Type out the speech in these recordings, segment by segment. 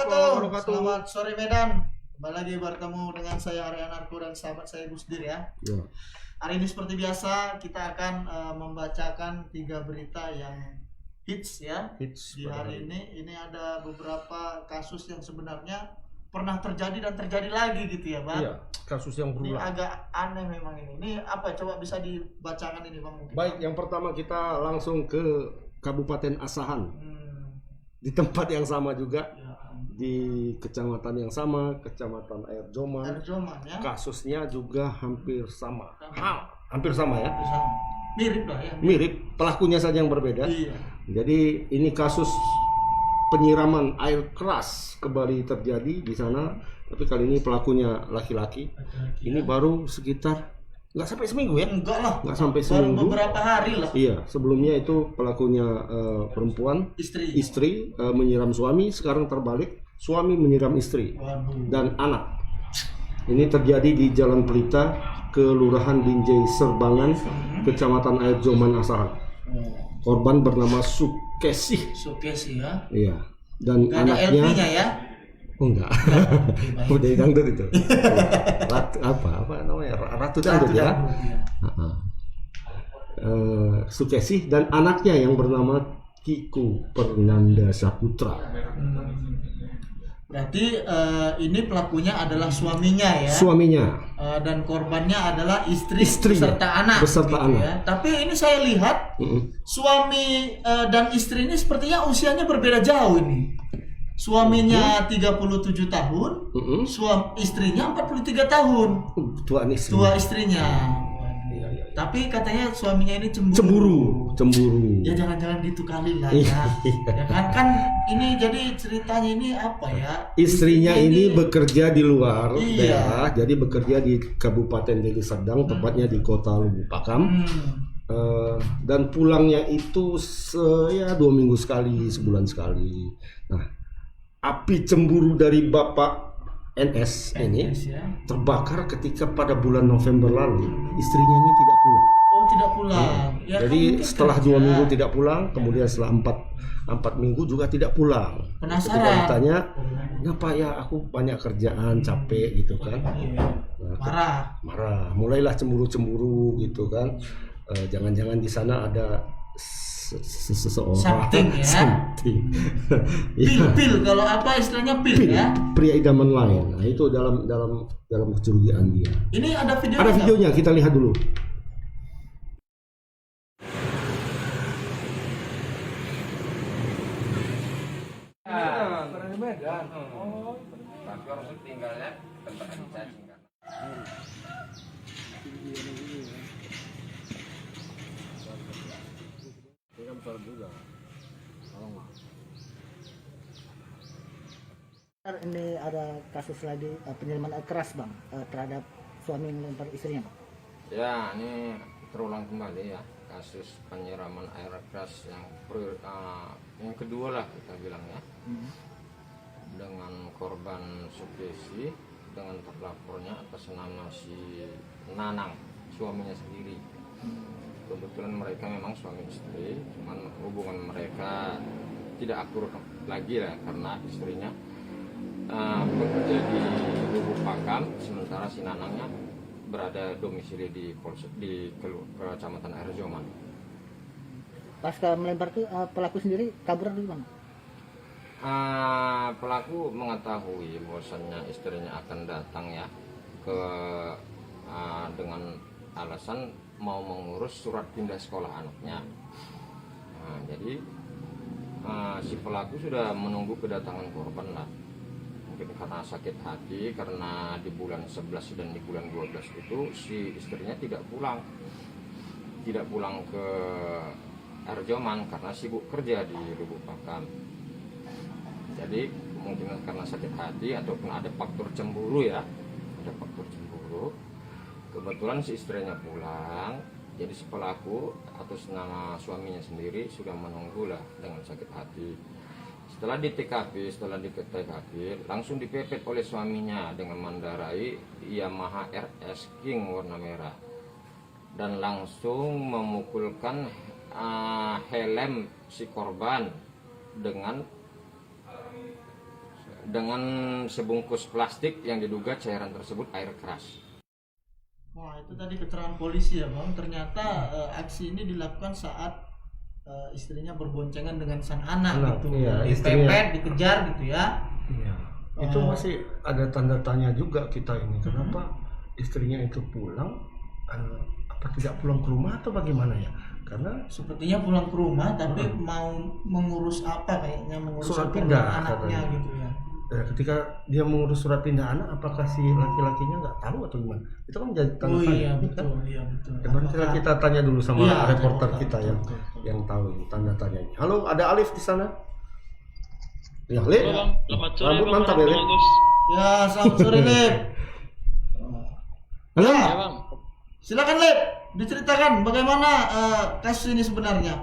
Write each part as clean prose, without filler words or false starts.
wabarakatuh. Selamat sore Medan. Kembali lagi bertemu dengan saya Arya Narko dan sahabat saya Gusdir ya. Hari ini seperti biasa kita akan membacakan 3 berita yang hits ya. Di hari ini ada beberapa kasus yang sebenarnya pernah terjadi dan terjadi lagi gitu ya, Bang. Iya, kasus yang berulang. Ini agak aneh memang ini. Ini apa? Coba bisa dibacakan ini, Bang. Mungkin. Baik, yang pertama kita langsung ke Kabupaten Asahan. Di tempat yang sama juga, di kecamatan yang sama, Kecamatan Air Joman ya? Kasusnya juga hampir sama. Hampir sama ya? Mirip lah ya. Mirip, pelakunya saja yang berbeda. Iya. Jadi ini kasus penyiraman air keras kembali terjadi di sana, tapi kali ini pelakunya laki-laki. Ini baru sekitar nggak sampai seminggu ya? Enggak lah. Nggak sampai seminggu. Baru beberapa hari lah. Iya, sebelumnya itu pelakunya perempuan, istri menyiram suami, sekarang terbalik, suami menyiram istri. Dan anak. Ini terjadi di Jalan Pelita, Kelurahan Binjai Serbangan, Kecamatan Air Joman Asahan. Korban bernama Sukesi ya? Iya. Dan gak anaknya. ada LP-nya ya? Oh enggak. Udah dangdut itu. Apa namanya? Ratu dangdut ya. Sukesi dan anaknya yang bernama Kiku Pernanda Saputra. Berarti ini pelakunya adalah suaminya ya. Suaminya. Dan korbannya adalah istri beserta anak. Ya. Tapi ini saya lihat suami dan istri ini sepertinya usianya berbeda jauh ini. Suaminya 37 tahun, istrinya 43 tahun. Tua istrinya. Tapi katanya suaminya ini cemburu. Ya jangan-jangan gitu kali lah ya. Ya kan ini jadi ceritanya ini apa ya? Istrinya ini bekerja di luar daerah, jadi bekerja di Kabupaten Deli Serdang, tepatnya di Kota Lubuk Pakam. Dan pulangnya itu 2 minggu sekali, sebulan sekali. Nah, api cemburu dari Bapak NS ini terbakar ketika pada bulan November lalu istrinya ini tidak pulang. Oh, tidak pulang. Ya, jadi setelah 2 minggu tidak pulang, kemudian setelah 4 minggu juga tidak pulang. Penasaran. Ketika ditanya, "Kenapa ya, aku banyak kerjaan, capek," gitu kan. Nah, marah. Mulailah cemburu gitu kan. Jangan-jangan di sana ada seseorang something. Pil kalau apa istilahnya pil ya, pria idaman lain. Nah, itu dalam kecurigaan dia. Ini ada videonya, kita lihat dulu. Medan. Oh, tapi harus tinggalnya tempat cacing kan. Ini ada kasus lagi penyiraman air keras bang terhadap suami yang melempar istrinya bang. Ya, ini terulang kembali ya kasus penyiraman air keras yang kedua lah kita bilang ya. Dengan korban Sukesi dengan terlapornya atas nama si Nanang, suaminya sendiri. Kebetulan mereka memang suami istri, cuman hubungan mereka tidak akur lagi lah karena istrinya bekerja di Lubuk Pakam, sementara si Nanangnya berada domisili di Kecamatan Air Joman. Pasca melempar itu pelaku sendiri kabur dulu bang? Pelaku mengetahui bahwasannya istrinya akan datang ya dengan alasan mau mengurus surat pindah sekolah anaknya. Jadi si pelaku sudah menunggu kedatangan korban lah. Mungkin karena sakit hati, karena di bulan 11 dan di bulan 12 itu si istrinya tidak pulang ke Arjoman karena sibuk kerja di Lubuk Pakam. Jadi kemungkinan karena sakit hati ataupun ada faktor cemburu ya, kebetulan si istrinya pulang, jadi si pelaku atas nama suaminya sendiri sudah menunggu lah dengan sakit hati. Setelah di TKP, langsung dipepet oleh suaminya dengan mengendarai Yamaha RS King warna merah dan langsung memukulkan helm si korban dengan dengan sebungkus plastik yang diduga cairan tersebut air keras. Wah, itu tadi keterangan polisi ya Bang. Ternyata aksi ini dilakukan saat istrinya berboncengan dengan sang anak gitu. Iya, Dipepet, dikejar gitu ya. Iya. Itu masih ada tanda tanya juga kita ini. Kenapa istrinya itu pulang? Apa tidak pulang ke rumah atau bagaimana ya? Karena Sepertinya pulang ke rumah tapi mau mengurus apa, kayaknya mengurus surat keperluan pindah anaknya katanya. gitu ya. Ketika dia mengurus surat pindah anak, apakah si laki-lakinya nggak tahu atau gimana? Itu kan menjadi tanda tanya. Iya kan? betul. Nanti kita tanya dulu sama Iya, reporter betul, kita betul. yang tahu ini tanda tanyanya. Halo, ada Alif di sana? Ya, Alif. Halo Bang, selamat sore Rambut Bang, mantap ya, Lip? Agus. Ya, selamat sore Lip. Halo. Ya Bang, Silakan Lip, diceritakan bagaimana kasus ini sebenarnya.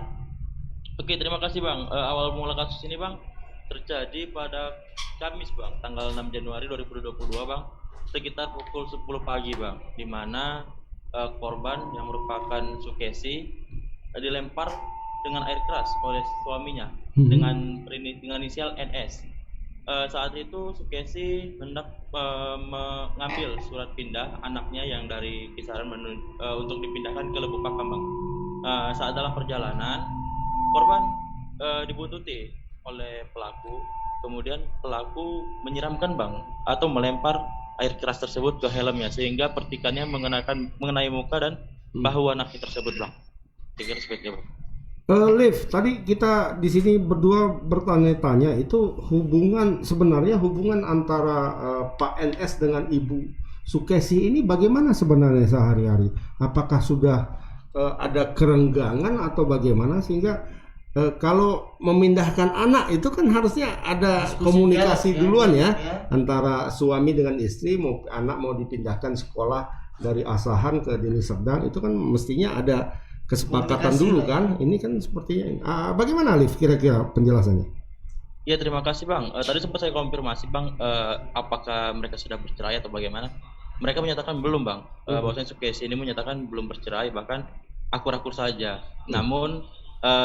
oke terima kasih Bang. Awal mula kasus ini Bang terjadi pada Kamis Bang, tanggal 6 Januari 2022 Bang, sekitar pukul 10 pagi Bang, di mana korban yang merupakan Sukesi dilempar dengan air keras oleh suaminya dengan inisial NS. Saat itu Sukesi hendak mengambil surat pindah anaknya yang dari Kisaran untuk dipindahkan ke Lubuk Pakam Bang. Saat dalam perjalanan korban dibuntuti oleh pelaku, kemudian pelaku menyiramkan Bang atau melempar air keras tersebut ke helmnya sehingga pertikannya mengenai muka dan bahu anaknya tersebut Bang. Kira seperti itu Bang. Liv, tadi kita di sini berdua bertanya-tanya itu sebenarnya hubungan antara Pak NS dengan Ibu Sukesi ini bagaimana sebenarnya sehari-hari? Apakah sudah ada kerenggangan atau bagaimana sehingga kalau memindahkan anak itu kan harusnya ada komunikasi duluan ya antara suami dengan istri, anak mau dipindahkan sekolah dari Asahan ke Deli Serdang itu kan mestinya ada kesepakatan dulu kan. Ini kan sepertinya bagaimana Alif kira-kira penjelasannya? Ya terima kasih Bang. Tadi sempat saya konfirmasi Bang, apakah mereka sudah bercerai atau bagaimana? Mereka menyatakan belum Bang. Bahwasanya Sukesi ini menyatakan belum bercerai, bahkan akur-akur saja. Namun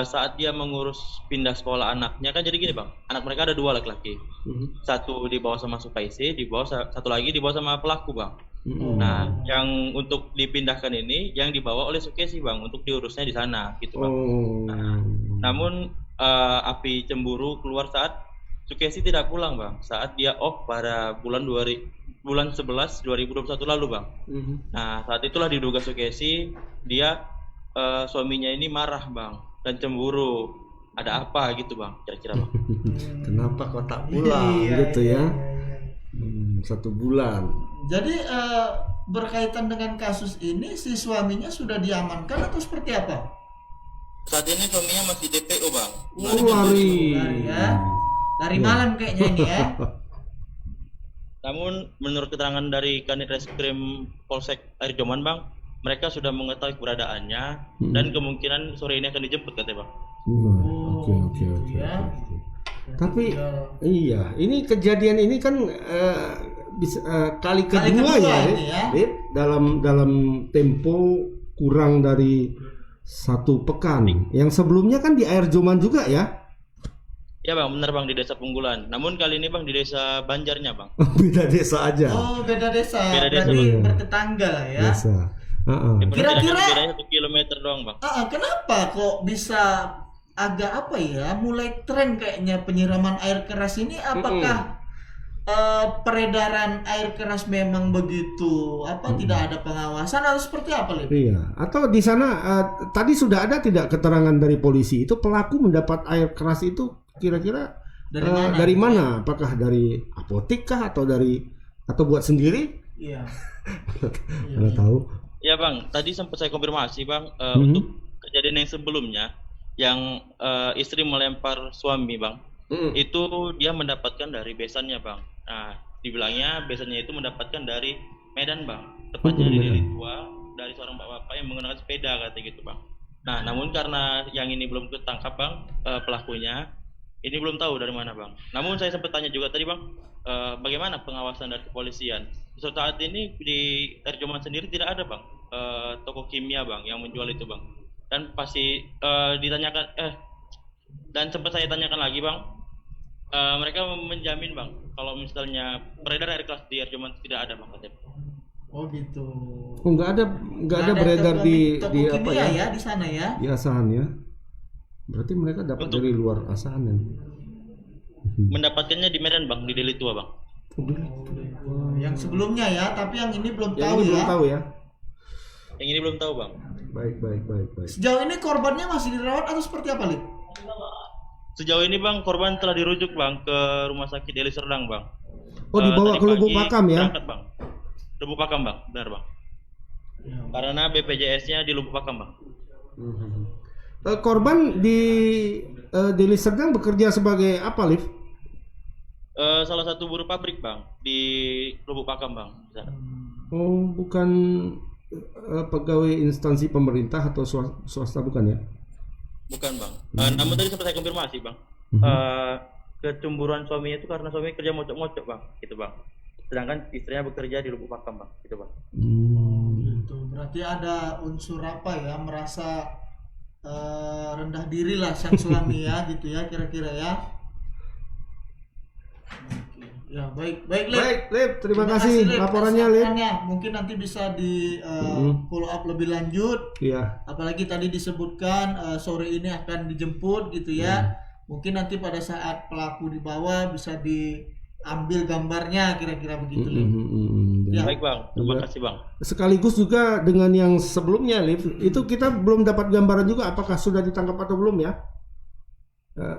saat dia mengurus pindah sekolah anaknya kan jadi gini Bang. Anak mereka ada 2 laki-laki. Satu dibawa sama Sukesi, satu lagi dibawa sama pelaku Bang. Nah, yang untuk dipindahkan ini yang dibawa oleh Sukesi Bang untuk diurusnya di sana gitu Bang. Nah, namun api cemburu keluar saat Sukesi tidak pulang Bang, saat dia off pada bulan 11 2021 lalu Bang. Nah, saat itulah diduga Sukesi dia suaminya ini marah Bang dan cemburu. Ada apa gitu Bang, kira-kira Bang? Kenapa kau tak pulang gitu ya? 1 bulan. Jadi berkaitan dengan kasus ini si suaminya sudah diamankan atau seperti apa? Saat ini suaminya masih DPO Bang. Lari ya. Dari malam kayaknya ini ya. Namun menurut keterangan dari Kanit Reskrim Polsek Air Joman Bang, mereka sudah mengetahui keberadaannya dan kemungkinan sore ini akan dijemput katanya Bang. Oke. Tapi iya, ini kejadian ini kan kali kedua ya, Lip, dalam tempo kurang dari 1 pekan. Yang sebelumnya kan di Air Joman juga ya? Ya Bang, benar Bang, di Desa Punggulan. Namun kali ini Bang di Desa Banjarnya Bang. Beda desa aja. Oh, beda desa. Beda desa. Berarti Iya. bertetangga lah ya. Desa. Kira-kira bedanya 1 kilometer doang Bang. Kenapa kok bisa agak apa ya, mulai tren kayaknya penyiraman air keras ini? Apakah peredaran air keras memang begitu tidak ada pengawasan atau seperti apa Lip? Iya. Atau di sana tadi sudah ada tidak keterangan dari polisi itu pelaku mendapat air keras itu kira-kira dari mana? Apakah dari apotek kah atau buat sendiri? Iya. Nggak tahu. Ya Bang, tadi sempat saya konfirmasi Bang untuk kejadian yang sebelumnya yang istri melempar suami Bang. Itu dia mendapatkan dari besannya Bang. Nah, dibilangnya besannya itu mendapatkan dari Medan Bang. Tepatnya di Deli Tua dari seorang bapak yang menggunakan sepeda kata gitu Bang. Nah, namun karena yang ini belum ketangkap Bang, pelakunya ini belum tahu dari mana Bang. Namun saya sempat tanya juga tadi Bang, bagaimana pengawasan dari kepolisian? Saat ini di Air Joman sendiri tidak ada Bang toko kimia Bang yang menjual itu Bang. Dan pasti ditanyakan dan sempat saya tanyakan lagi Bang, mereka menjamin Bang kalau misalnya beredar air keras di air Jombang tidak ada bang KTP. Oh gitu. Oh, nggak ada beredar di apa kimia ya? di sana ya. Di Asahan ya. Berarti mereka dapat dari luar Asahan ya. Mendapatkannya di Medan bang, di Deli Tua bang. Yang sebelumnya ya, tapi yang ini belum Yang tahu ini ya. belum tahu ya. Yang ini belum tahu bang. Baik. Sejauh ini korbannya masih dirawat atau seperti apa, Lip? Sejauh ini bang, korban telah dirujuk bang ke Rumah Sakit Deli Serdang bang. Oh, dibawa Tadi ke Lubuk pagi Pakam ya? berangkat, bang. Lubuk Pakam bang, benar bang. Karena BPJS-nya di Lubuk Pakam bang. Korban di Deli Serdang bekerja sebagai apa, Liv? Salah satu buruh pabrik bang di Lubuk Pakam bang. Oh, bukan pegawai instansi pemerintah atau swasta bukan ya? Bukan bang. Namun tadi sempat saya konfirmasi bang. Kecemburuan suaminya itu karena suaminya kerja mocok-mocok bang, gitu bang. Sedangkan istrinya bekerja di Lubuk Pakam bang, gitu bang. Gitu. Berarti ada unsur apa ya, merasa rendah diri lah sang suami ya, gitu ya kira-kira ya. Ya baik, Liv, terima kasih Lip, laporannya, Liv. Mungkin nanti bisa di follow up lebih lanjut. Iya. Apalagi tadi disebutkan sore ini akan dijemput gitu ya. Mungkin nanti pada saat pelaku dibawa bisa diambil gambarnya kira-kira begitu. Ya. Baik bang, terima kasih bang. Sekaligus juga dengan yang sebelumnya, Liv, itu kita belum dapat gambaran juga apakah sudah ditangkap atau belum ya?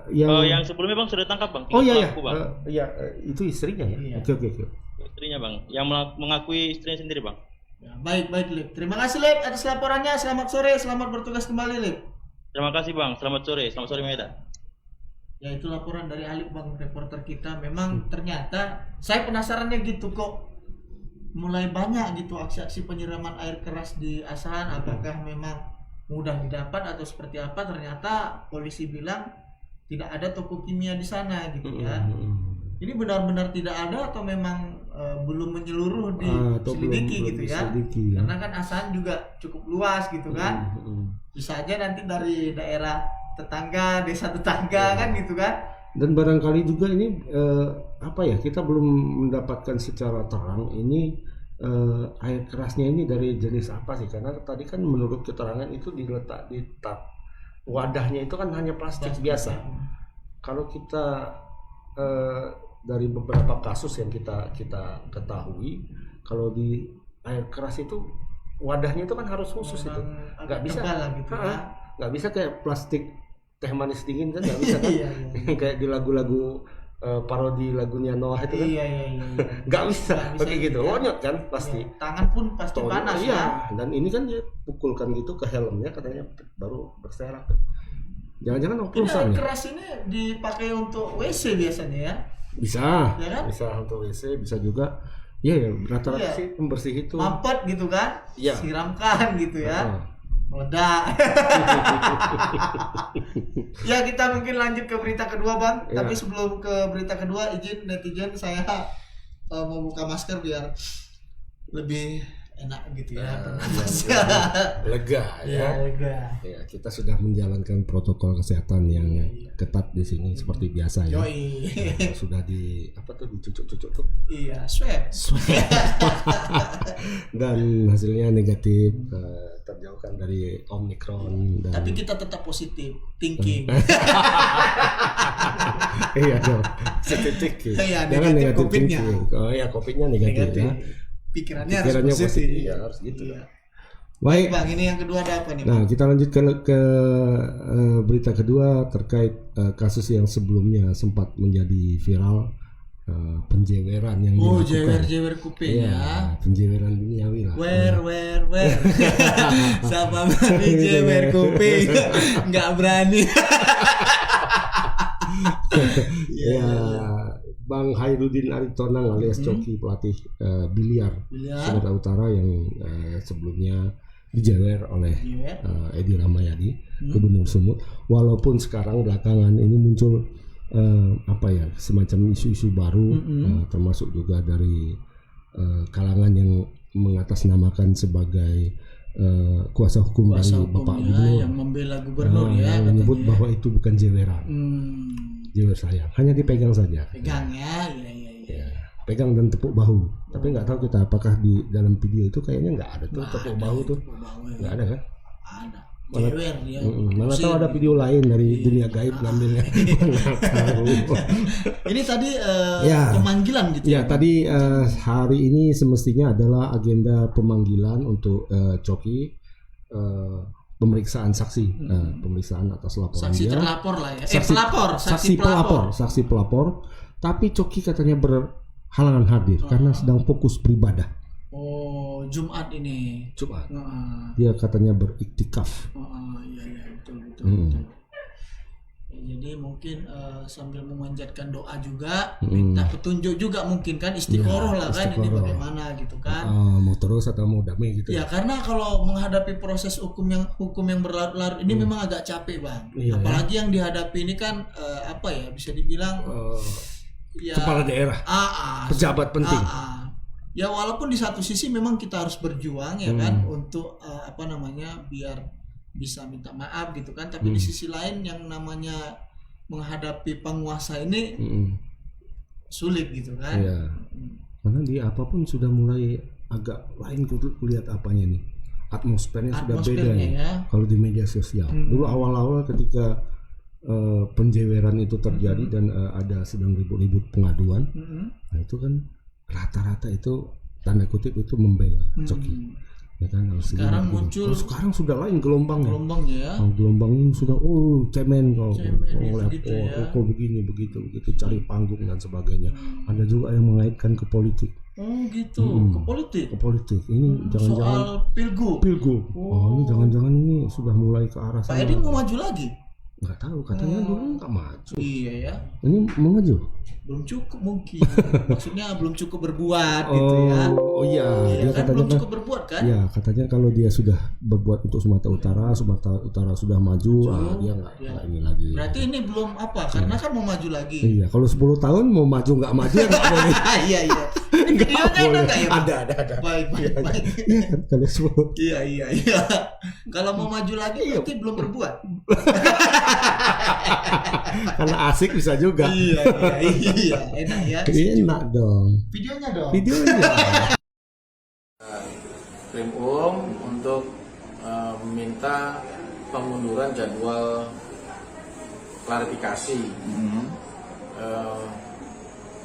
Yang sebelumnya bang sudah ditangkap bang. Oh iya, pelaku, bang. Itu istrinya ya. Iya. Oke. Istrinya bang, yang mengakui istrinya sendiri bang. Ya, baik Lip. Terima kasih Lip atas laporannya. Selamat sore, selamat bertugas kembali Lip. Terima kasih bang, selamat sore Medan. Ya itu laporan dari Alip bang, reporter kita. Memang ternyata saya penasarannya gitu kok. Mulai banyak gitu aksi-aksi penyiraman air keras di Asahan. Apakah memang mudah didapat atau seperti apa? Ternyata polisi bilang tidak ada toko kimia di sana gitu ya. Ini benar-benar tidak ada atau memang belum menyeluruh diselidiki gitu ya. Karena kan Asahan juga cukup luas gitu kan. Bisa aja nanti dari daerah tetangga, desa tetangga kan gitu kan. Dan barangkali juga ini kita belum mendapatkan secara terang ini air kerasnya ini dari jenis apa sih? Karena tadi kan menurut keterangan itu diletak di wadahnya itu kan hanya plastik biasa. Kalau kita dari beberapa kasus yang kita ketahui, kalau di air keras itu wadahnya itu kan harus khusus. Itu nggak bisa gitu nggak bisa kayak plastik teh manis dingin kan, nggak bisa kan. Kayak di lagu-lagu parodi lagunya Noah itu kan. Iya. Nggak bisa pakai gitu, lonyot kan pasti. Tangan pun pasti panas ya. Dan ini kan dia pukulkan gitu ke helmnya, katanya baru berserak. Jangan-jangan oplosan ya? Keras ini dipakai untuk WC biasanya ya? Bisa, ya kan? Bisa untuk WC, bisa juga. Ya rata-rata sih pembersih itu. Mampet gitu kan? Ya. Siramkan gitu ya. Meledak. Ya kita mungkin lanjut ke berita kedua bang. Ya. Tapi sebelum ke berita kedua, izin netizen saya mau buka masker biar lebih enak gitu ya. Lega ya. Lega. Ya, kita sudah menjalankan protokol kesehatan yang ketat di sini seperti biasa ya. Sudah dicucuk-cucuk tuh. Iya, swab. Dan hasilnya negatif, terjauhkan dari Omicron. Tapi kita tetap positif thinking. Iya dong. Positif. Jangan negatif COVID-nya. Oh ya, COVID-nya negatif. Ya. Pikirannya harus positif. Ya, harus gitu. Iya. Baik, bang, ini yang kedua ada apa nih? Nah, kita lanjut ke berita kedua terkait kasus yang sebelumnya sempat menjadi viral, penjeweran yang dilakukan. Jewer kuping ya. Penjeweran duniawi lah. Where. Sama mami jewer kuping, nggak berani. Ya. Bang Hairudin Aritonang alias Coki, pelatih biliar Sumatera Utara yang sebelumnya dijewer oleh Edi Ramayadi, Gubernur Sumut. Walaupun sekarang belakangan ini muncul semacam isu-isu baru, termasuk juga dari kalangan yang mengatasnamakan sebagai kuasa hukum dari Bapak Gubernur yang membela Gubernur yang menyebut bahwa itu bukan jeweran. Jewer sayang, hanya dipegang saja. Pegang ya. pegang dan tepuk bahu. Tapi nggak tahu kita apakah di dalam video itu kayaknya nggak ada tuh tepuk bahu tuh. Nggak ada kan? Ada. Mana, Jewer dia. mana tahu ada video lain dari dunia gaib ngambilnya. Nggak tahu. Ini tadi Ya. pemanggilan gitu. Ya, tadi hari ini semestinya adalah agenda pemanggilan untuk Coki, pemeriksaan saksi, pemeriksaan atas laporan Saksi dia. terlapor lah ya. Saksi pelapor. Tapi Coki katanya berhalangan hadir karena sedang fokus beribadah. Oh, Jumat ini. Jumat. Heeh. Dia katanya beriktikaf. Iya betul. Ya, jadi mungkin sambil memanjatkan doa juga, minta petunjuk juga mungkin kan istiqoroh lah kan ini istiqoroh. bagaimana gitu kan. Mau terus atau mau damai gitu. Ya karena kalau menghadapi proses hukum yang berlarut-larut ini memang agak capek bang. Iya, Apalagi yang dihadapi ini kan apa ya bisa dibilang ya Kepala daerah, pejabat penting. Ya walaupun di satu sisi memang kita harus berjuang ya kan untuk apa namanya biar bisa minta maaf gitu kan. Tapi di sisi lain yang namanya menghadapi penguasa ini sulit gitu kan. Iya. Karena dia apapun sudah mulai agak lain kulihat apanya nih. Atmosfernya sudah beda nih. Ya. Kalau di media sosial. Dulu awal-awal ketika penjeweran itu terjadi dan ada sedang ribut-ribut pengaduan, nah itu kan rata-rata itu tanda kutip itu membela Coki. Ya kan harus Sekarang begini. muncul Terus sekarang sudah lain gelombangnya. ya. Gelombang ini sudah cemen kau, gitu ya. kau begini begitu cari panggung dan sebagainya. Ada juga yang mengaitkan ke politik. Oh gitu, ke politik. Ini jangan-jangan Soal pilgub. Oh, ini jangan-jangan ini sudah mulai ke arah Pak sana. Edi mau maju lagi? Nggak tahu, katanya dulu nggak maju. Iya ya. Ini mau maju? Belum cukup mungkin. Maksudnya belum cukup berbuat gitu ya. Oh iya, Iya dia kan katanya belum cukup berbuat kan? ya katanya kalau dia sudah berbuat untuk Sumatera Utara sudah maju, dia nggak ini lagi. Berarti ini belum apa? Karena kan mau maju lagi. Iya, kalau 10 tahun mau maju nggak maju ya nggak boleh. Iya. Ini videonya ada nggak ya? Pak? Ada. Baik. Iya kan kalau 10. Iya. Kalau mau maju lagi berarti belum berbuat. Karena asik bisa juga. Iya. Enak ya. Enak dong. Videonya dong. Videonya. Krim untuk meminta pengunduran jadwal klarifikasi.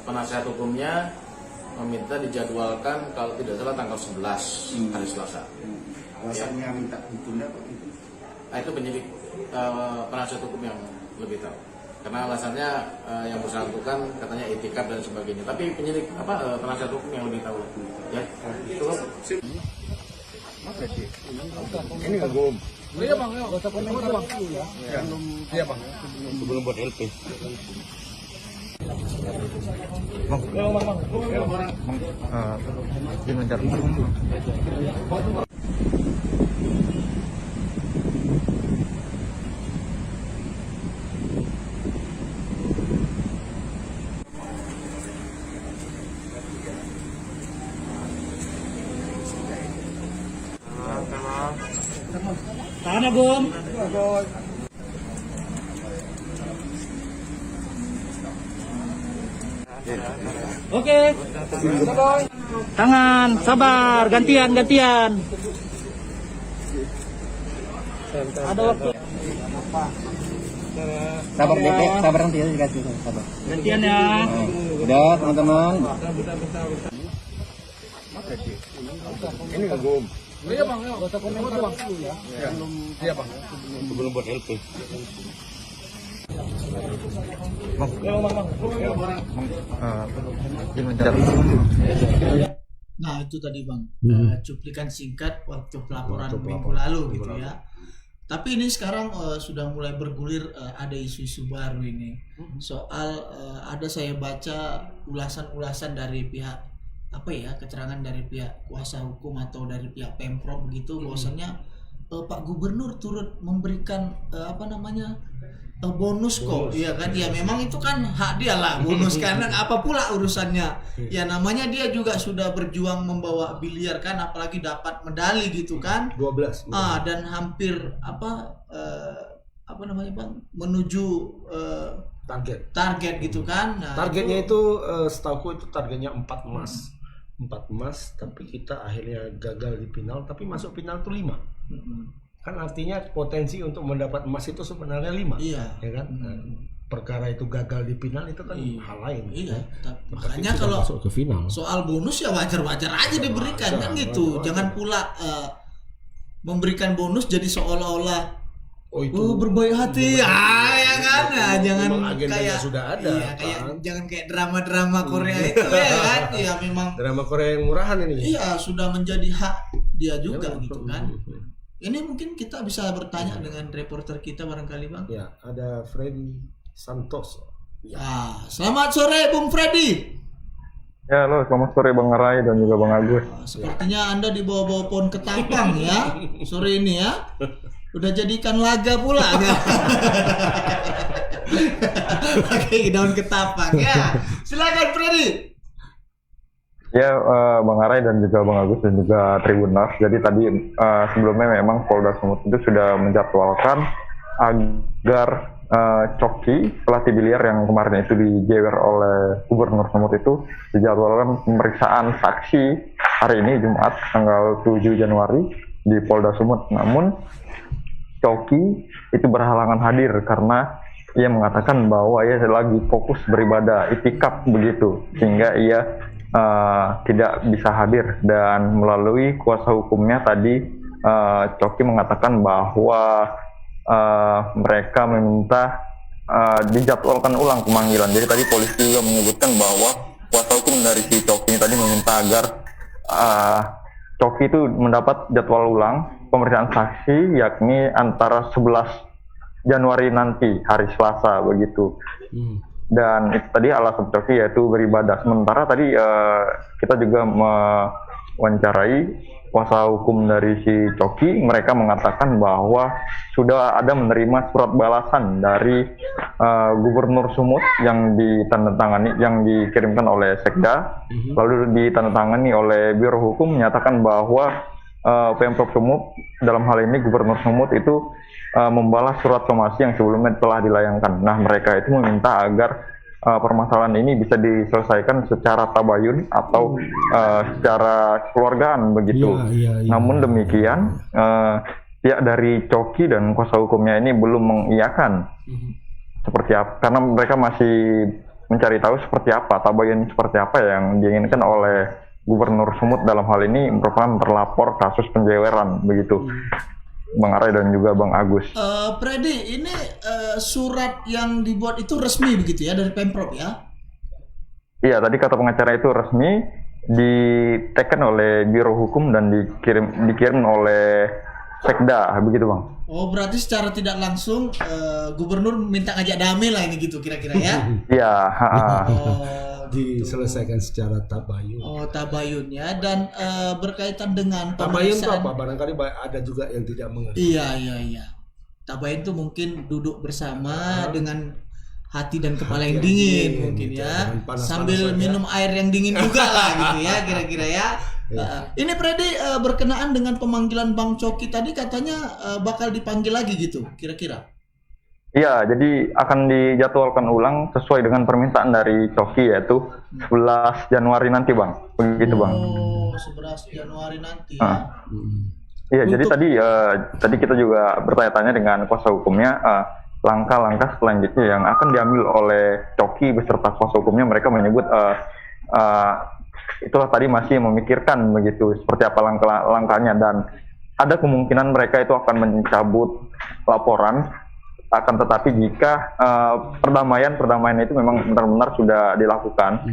Penasihat hukumnya meminta dijadwalkan kalau tidak salah tanggal 11 hari Selasa. Alasannya minta ditunda kok itu? Nah, itu penyidik penasihat hukum yang lebih tahu. Karena alasannya yang bersangkutan katanya itikaf dan sebagainya. Tapi penyidik penasihat hukum yang lebih tahu. Ya, cukup. Ini nggak gom. Iya bang, nggak usah komentar bang. Iya bang. Sebelum buat LP. Tahan ya Gom. Oke. Tangan, sabar, gantian. Ada waktu. Sabar dikit, sabar nanti ya dikasih sabar. Gantian ya. Udah teman-teman. Ini nggak gom. Iya bang, nggak usah komentar bang. Iya bang. Sebelum buat LP. Nah itu tadi bang, cuplikan singkat waktu pelaporan minggu lalu gitu ya. Tapi ini sekarang sudah mulai bergulir, ada isu-isu baru ini soal ada saya baca ulasan-ulasan dari pihak keterangan dari pihak kuasa hukum atau dari pihak Pemprov begitu bahwasannya Pak Gubernur turut memberikan bonus kok, iya kan? Ya memang itu kan hak dia lah bonus karena apa pula urusannya. Ya namanya dia juga sudah berjuang membawa biliar kan, apalagi dapat medali gitu kan. 12. Dan hampir bang menuju target gitu kan. Nah, Targetnya itu setahuku itu targetnya 4 emas. 4 emas, tapi kita akhirnya gagal di final, tapi masuk final itu 5. Kan artinya potensi untuk mendapat emas itu sebenarnya 5. Iya. Ya kan? Nah, perkara itu gagal di final itu kan hal lain. Iya. Tapi Makanya sudah kalau masuk ke final. soal bonus ya wajar-wajar aja diberikan kan gitu. wajar. Jangan pula memberikan bonus jadi seolah-olah itu berbaik hati, ya kan? Nah, jangan memang agendanya kayak sudah ada, iya, kayak kan? jangan kayak drama-drama Korea itu ya kan? Ya memang drama Korea yang murahan ini. iya sudah menjadi hak dia juga Ya, gitu kan. Ini mungkin kita bisa bertanya dengan reporter kita barangkali Bang. Ya, ada Freddy Santoso. Ya, selamat sore Bung Freddy. Ya, halo, selamat sore Bang Rai dan juga Bang Agus. Sepertinya Anda dibawa-bawa pohon ketapang ya sore ini ya. Udah jadikan laga pula ya. Pakai daun ketapang ya. Silakan Freddy. Ya, Bang Rai dan juga Bang Agus dan juga Tribuners. Jadi tadi sebelumnya memang Polda Sumut itu sudah menjadwalkan agar Coki pelatih biliar yang kemarin itu dijewer oleh Gubernur Sumut itu dijadwalkan pemeriksaan saksi hari ini Jumat tanggal 7 Januari di Polda Sumut. Namun Coki itu berhalangan hadir karena ia mengatakan bahwa ia lagi fokus beribadah itikaf begitu, sehingga ia tidak bisa hadir. Dan melalui kuasa hukumnya tadi Coki mengatakan bahwa mereka meminta dijadwalkan ulang pemanggilan. Jadi tadi polisi juga menyebutkan bahwa kuasa hukum dari si Coki ini tadi meminta agar Coki itu mendapat jadwal ulang pemeriksaan saksi, yakni antara 11 Januari nanti, hari Selasa begitu. Dan itu tadi alasan Coki yaitu beribadah. Sementara tadi kita juga mewawancarai kuasa hukum dari si Coki. Mereka mengatakan bahwa sudah ada menerima surat balasan dari Gubernur Sumut yang ditandatangani, yang dikirimkan oleh Sekda, lalu ditandatangani oleh Biro Hukum, menyatakan bahwa Pemprov Sumut dalam hal ini Gubernur Sumut itu membalas surat somasi yang sebelumnya telah dilayangkan. Nah, mereka itu meminta agar permasalahan ini bisa diselesaikan secara tabayun atau secara keluargaan begitu. Namun demikian pihak dari Coki dan kuasa hukumnya ini belum mengiyakan seperti apa, karena mereka masih mencari tahu seperti apa tabayun seperti apa yang diinginkan oleh Gubernur Sumut dalam hal ini merupakan terlapor kasus penjeweran begitu. Bang Arai dan juga Bang Agus. Freddy, ini surat yang dibuat itu resmi begitu ya dari Pemprov ya? Iya, tadi kata pengacara itu resmi, diteken oleh Biro Hukum dan dikirim oleh Sekda begitu Bang. Oh, berarti secara tidak langsung Gubernur minta ngajak damai lah ini gitu kira-kira ya? Iya. Diselesaikan secara tabayun. Oh, tabayun ya. Dan berkaitan dengan tabayun itu pemeriksaan. apa? Barangkali ada juga yang tidak mengerti. Iya. Tabayun itu mungkin duduk bersama dengan hati dan kepala yang dingin mungkin ya. Sambil minum air yang dingin juga lah gitu ya kira-kira ya. Ini Freddy berkenaan dengan pemanggilan Bang Coki tadi katanya bakal dipanggil lagi gitu kira-kira. Iya, jadi akan dijadwalkan ulang sesuai dengan permintaan dari Coki yaitu 11 Januari nanti Bang. Begitu Bang. Oh, 11 Januari nanti ya. Iya, jadi tadi kita juga bertanya-tanya dengan kuasa hukumnya langkah-langkah selanjutnya yang akan diambil oleh Coki beserta kuasa hukumnya. Mereka menyebut itulah tadi masih memikirkan begitu seperti apa langkahnya, dan ada kemungkinan mereka itu akan mencabut laporan. Akan tetapi jika perdamaian itu memang benar-benar sudah dilakukan,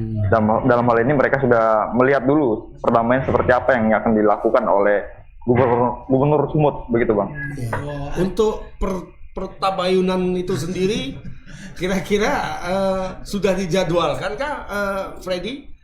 dalam hal ini mereka sudah melihat dulu perdamaian seperti apa yang akan dilakukan oleh Gubernur Sumut begitu Bang. Untuk pertabayunan itu sendiri kira-kira sudah dijadwalkan kah Freddy?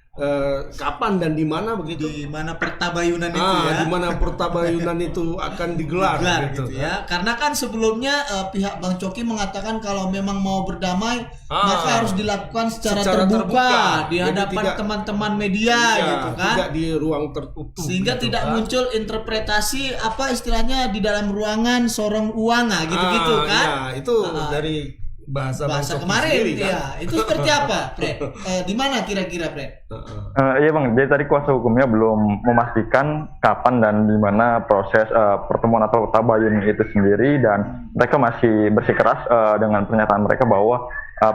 Kapan dan di mana begitu? Di mana pertabayunan itu ya? Di mana pertabayunan itu akan digelar gitu ya. Karena kan sebelumnya pihak Bang Coki mengatakan kalau memang mau berdamai maka harus dilakukan secara terbuka di hadapan teman-teman media gitu kan. Tidak di ruang tertutup. Sehingga gitu, tidak muncul interpretasi apa istilahnya di dalam ruangan sorong uanga gitu-gitu kan. Ya, itu dari bahasa kemarin sendiri, kan? ya. Itu seperti apa, Fred? Di mana kira-kira, Fred? Iya bang, jadi tadi kuasa hukumnya belum memastikan kapan dan di mana proses pertemuan atau tabayun itu sendiri, dan mereka masih bersikeras dengan pernyataan mereka bahwa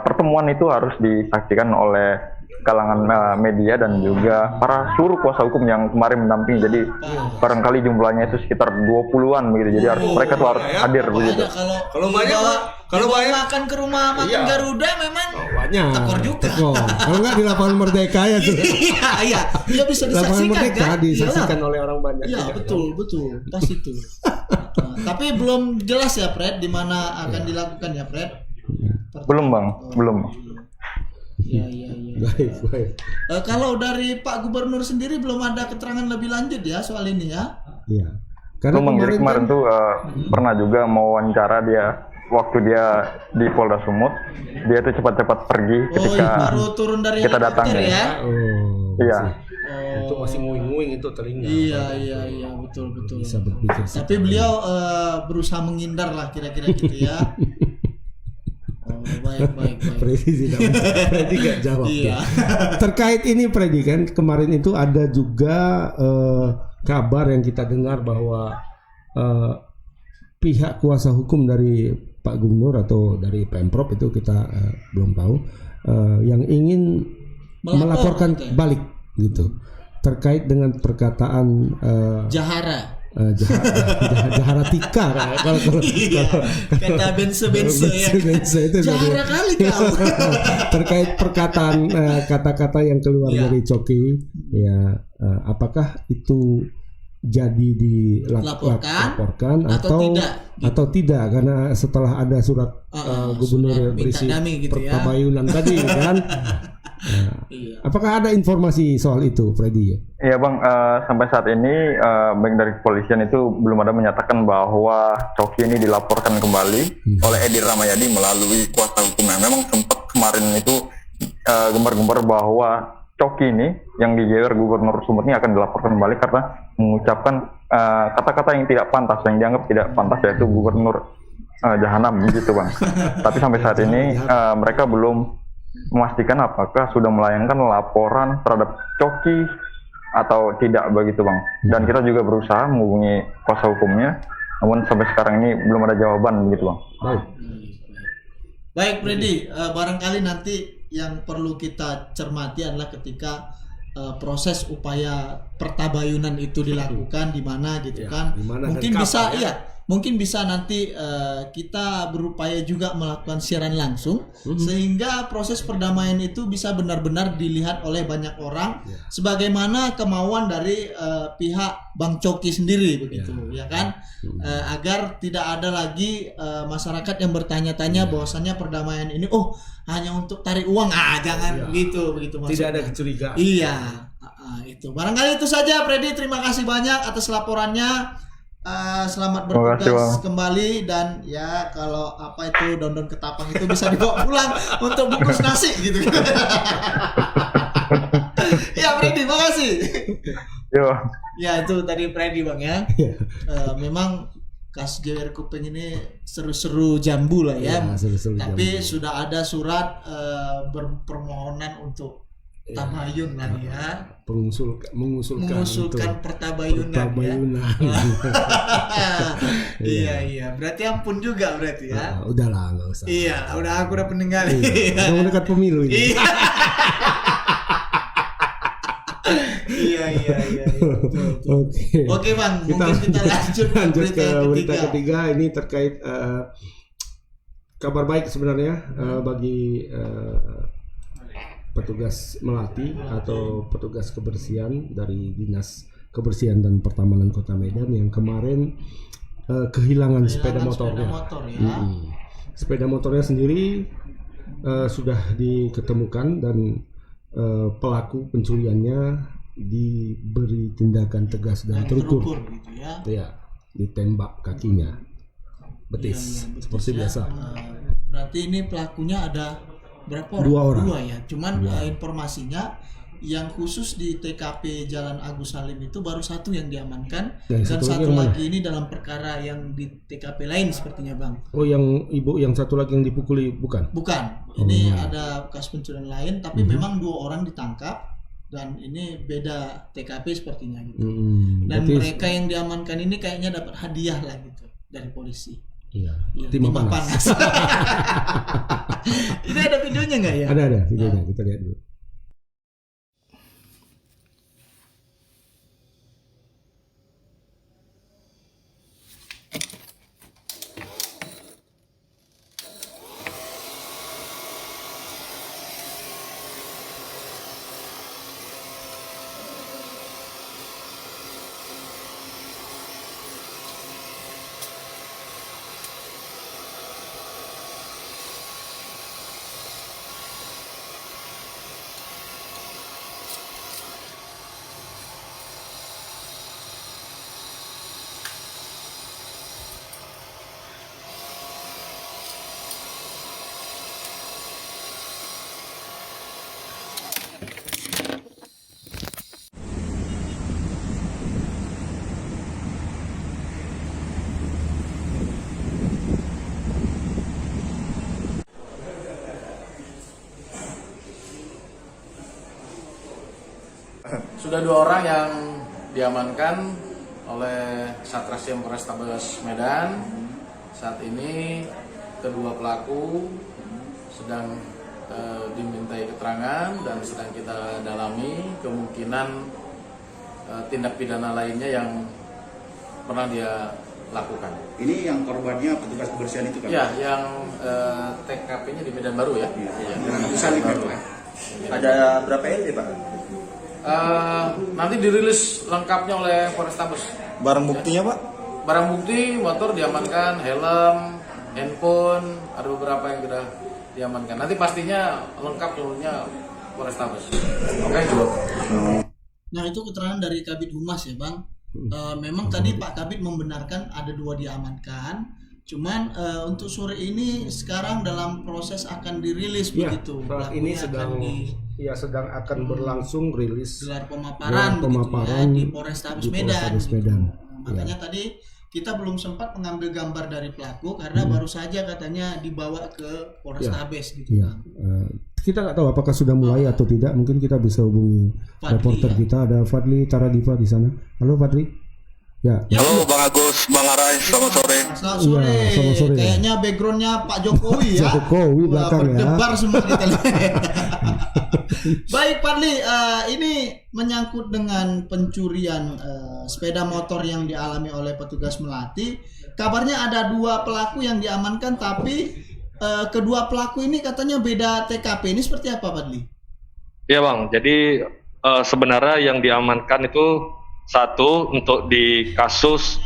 pertemuan itu harus disaksikan oleh kalangan media dan juga para seluruh kuasa hukum yang kemarin mendampingi. Jadi barangkali jumlahnya itu sekitar 20-an begitu. Jadi mereka tuh harus hadir begitu. Kalau banyak, kalau banyak makan ke rumah makan Garuda memang banyak. tekor juga. Kalau nggak di lapangan Merdeka ya tuh. Iya, dia bisa Lapangan disaksikan Merdeka kan? disaksikan oleh orang banyak. Iya, betul, pas itu. Tapi belum jelas ya, Fred, di mana akan dilakukan ya, Fred? Belum bang, belum. Iya. Baik. Kalau dari Pak Gubernur sendiri belum ada keterangan lebih lanjut ya soal ini ya? Iya. Karena Jadi kemarin kan, tuh pernah juga mau wawancara dia waktu dia di Polda Sumut, dia tuh cepat-cepat pergi ketika baru turun dari kita datang ya? Iya. Itu masih nguing-nguing itu telinga. Iya, betul. Bisa berpikir. Tapi beliau berusaha menghindar lah kira-kira gitu ya. Baik. Freddy gak jawab. Iya. Terkait ini Freddy, kan kemarin itu ada juga kabar yang kita dengar bahwa pihak kuasa hukum dari Pak Gubernur atau dari Pemprov itu kita belum tahu, yang ingin melaporkan balik gitu terkait dengan perkataan Jahara Tika kalau kata bense ya. itu Jahara kali kau. Terkait perkataan kata-kata yang keluar dari Coki ya, apakah itu jadi dilaporkan atau tidak karena setelah ada surat gubernur berisi pertabayunan tadi kan. Apakah ada informasi soal itu, Freddy? Iya bang, sampai saat ini baik dari kepolisian itu belum ada menyatakan bahwa Coki ini dilaporkan kembali oleh Edi Ramayadi melalui kuasa hukumnya. Memang sempat kemarin itu gembar-gembar bahwa Coki ini yang dijewer Gubernur Sumut ini akan dilaporkan kembali karena mengucapkan kata-kata yang tidak pantas, yang dianggap tidak pantas, yaitu Gubernur Jahanam gitu bang. Tapi sampai saat ini mereka belum memastikan apakah sudah melayangkan laporan terhadap Coki atau tidak begitu bang. Dan kita juga berusaha menghubungi kuasa hukumnya, namun sampai sekarang ini belum ada jawaban begitu bang. Baik Freddy, barangkali nanti yang perlu kita cermati adalah ketika proses upaya pertabayunan itu dilakukan di mana gitu kan. Mungkin bisa mungkin bisa nanti kita berupaya juga melakukan siaran langsung sehingga proses perdamaian itu bisa benar-benar dilihat oleh banyak orang sebagaimana kemauan dari pihak Bang Coki sendiri begitu ya kan, agar tidak ada lagi masyarakat yang bertanya-tanya bahwasannya perdamaian ini hanya untuk tarik uang, jangan begitu maksudnya. Tidak ada kecurigaan. Iya, itu barangkali itu saja Freddy, terima kasih banyak atas laporannya. Selamat bertugas kembali, dan ya kalau apa itu dondon ketapang itu bisa dibawa pulang untuk bungkus nasi gitu. Ya Freddy, makasih. Ya itu tadi Freddy bang ya. Memang kasus jewer kuping ini seru-seru jambu lah ya. Tapi jambu. Sudah ada surat permohonan untuk tabayun lah ya. Mengusulkan pertabayunan. Ya. Iya. Berarti ampun juga berarti ya. Udahlah, nggak usah. Iya, aku udah peninggal. Udah mendekat pemilu ini. Iya. Oke bang, mungkin kita lanjut ke berita ketiga. Ini terkait kabar baik sebenarnya bagi petugas melati atau petugas kebersihan dari Dinas Kebersihan dan Pertamanan Kota Medan yang kemarin kehilangan sepeda motornya. Sepeda motornya sendiri sudah diketemukan dan pelaku pencuriannya diberi tindakan tegas dan terukur. Gitu ya, ditembak kakinya, betis, seperti biasa. Berarti ini pelakunya ada berapa orang? Dua ya. Cuman informasinya yang khusus di TKP Jalan Agus Salim itu baru satu yang diamankan, Dan dan satu lagi satu yang mana? lagi ini dalam perkara yang di TKP lain sepertinya Bang. Oh, yang ibu yang satu lagi yang dipukuli bukan? Bukan, ini ada bekas pencurian lain, tapi memang 2 orang ditangkap dan ini beda TKP sepertinya gitu. Dan Berarti mereka yang diamankan ini kayaknya dapat hadiah lah gitu dari polisi. iya, Iya, timah panas. Ini ada videonya nggak ya? Ada videonya, kita lihat dulu. Sudah 2 orang yang diamankan oleh Satreskrim Polrestabes Medan. Saat ini kedua pelaku sedang dimintai keterangan dan sedang kita dalami kemungkinan tindak pidana lainnya yang pernah dia lakukan. Ini yang korbannya petugas kebersihan itu kan? Ya, yang TKP-nya di Medan Baru ya. Iya. Bisa dibantu ya? Ada berapa LD Pak? Nanti dirilis lengkapnya oleh Polrestabes. Barang buktinya Pak? Barang bukti motor diamankan, helm, handphone, ada beberapa yang sudah diamankan. Nanti pastinya lengkap seluruhnya Polrestabes. Oke, coba. Nah itu keterangan dari Kabid Humas ya Bang. Memang tadi Pak Kabid membenarkan ada 2 diamankan. Cuman untuk sore ini sekarang dalam proses akan dirilis Ya, begitu. saat ini sedang akan berlangsung rilis gelar pemaparan, pemaparan begitu ya, di Polrestabes Medan. Polrestabes gitu. Medan. Makanya tadi kita belum sempat mengambil gambar dari pelaku karena baru saja katanya dibawa ke Polrestabes gitu. Ya, Bang. kita nggak tahu apakah sudah mulai atau tidak. Mungkin kita bisa hubungi Fadli, reporter ya. kita, ada Fadli Taradiva di sana. Halo Fadli. Ya. Halo Bang Agus, Bang Arai, selamat sore. Selamat sore. Iya, selamat sore. Kayaknya backgroundnya Pak Jokowi ya. Jokowi Wah, belakang ya. berdebar semua kita lihat. Baik Fadli, ini menyangkut dengan pencurian sepeda motor yang dialami oleh petugas Melati. Kabarnya ada 2 pelaku yang diamankan, tapi kedua pelaku ini katanya beda TKP. Ini seperti apa Fadli? Iya Bang, jadi sebenarnya yang diamankan itu satu untuk di kasus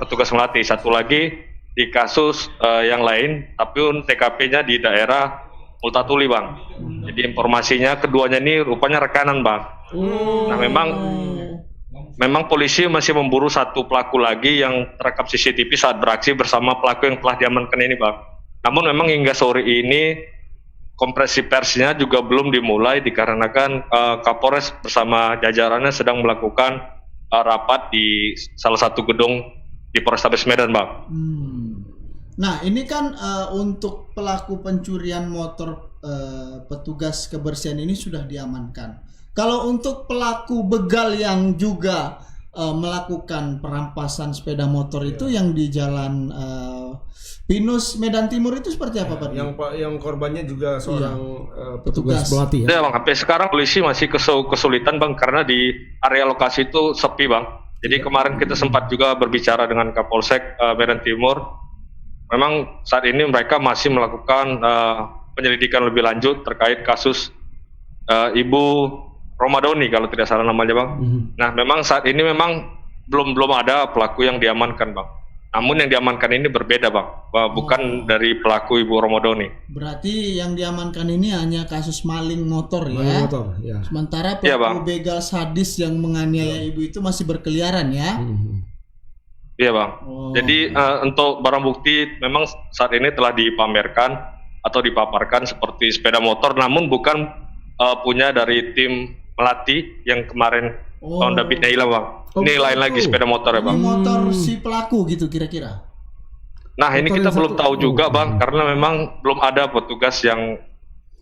petugas Melati, satu lagi di kasus yang lain, tapi TKP-nya di daerah Multatuli Bang. Jadi informasinya keduanya ini rupanya rekanan Bang. Nah memang polisi masih memburu satu pelaku lagi yang terekam CCTV saat beraksi bersama pelaku yang telah diamankan ini Bang. Namun memang hingga sore ini kompresi persnya juga belum dimulai dikarenakan Kapolres bersama jajarannya sedang melakukan rapat di salah satu gedung di Polrestabes Medan Bang. Nah ini kan untuk pelaku pencurian motor petugas kebersihan ini sudah diamankan. Kalau untuk pelaku begal yang juga melakukan perampasan sepeda motor itu yang di jalan Pinus Medan Timur itu seperti apa Pak? Yang korbannya juga seorang petugas Melati ya. Ya Bang, sampai sekarang polisi masih kesulitan Bang karena di area lokasi itu sepi Bang. Jadi kemarin kita sempat juga berbicara dengan Kapolsek Medan Timur. Memang saat ini mereka masih melakukan penyelidikan lebih lanjut terkait kasus Ibu Romadoni kalau tidak salah namanya Bang. Nah memang saat ini memang belum ada pelaku yang diamankan Bang. Namun yang diamankan ini berbeda Bang, bukan dari pelaku Ibu Romadoni. Berarti yang diamankan ini hanya kasus maling motor ya. Maling motor, ya. Sementara Iya, pelaku Bang. begal sadis yang menganiaya ibu itu masih berkeliaran ya. Iya Bang. Jadi untuk barang bukti memang saat ini telah dipamerkan atau dipaparkan seperti sepeda motor, namun bukan punya dari tim Melati yang kemarin Honda Beat-nya hilang bang. Ini lain lagi sepeda motor ya bang. Ini motor si pelaku gitu kira-kira. Nah ini kita belum tahu juga bang, karena memang belum ada petugas yang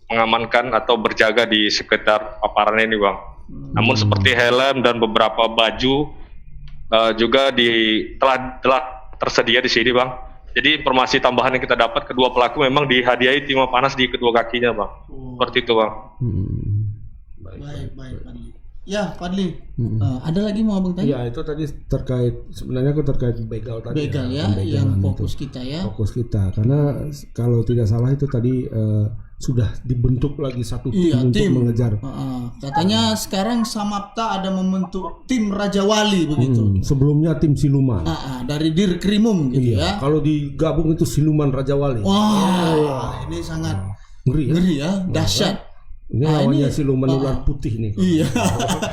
mengamankan atau berjaga di sekitar paparan ini bang. Namun seperti helm dan beberapa baju juga telah tersedia di sini bang. Jadi informasi tambahan yang kita dapat, kedua pelaku memang dihadiahi timah panas di kedua kakinya bang. Seperti itu bang. Baik Fadli. Ya Fadli, ada lagi mau abang tanya? Ya itu tadi sebenarnya terkait begal tadi. Begal ya, yang fokus kita ya. Fokus kita, karena kalau tidak salah itu tadi sudah dibentuk lagi satu tim untuk mengejar. Katanya sekarang Samapta ada membentuk tim Raja Wali begitu. Sebelumnya tim siluman. Dari Dirkrimum gitu ya. Kalau digabung itu siluman Raja Wali. Wah, ini sangat ngeri ya, dahsyat. Ini lawannya siluman ular putih nih. Iya.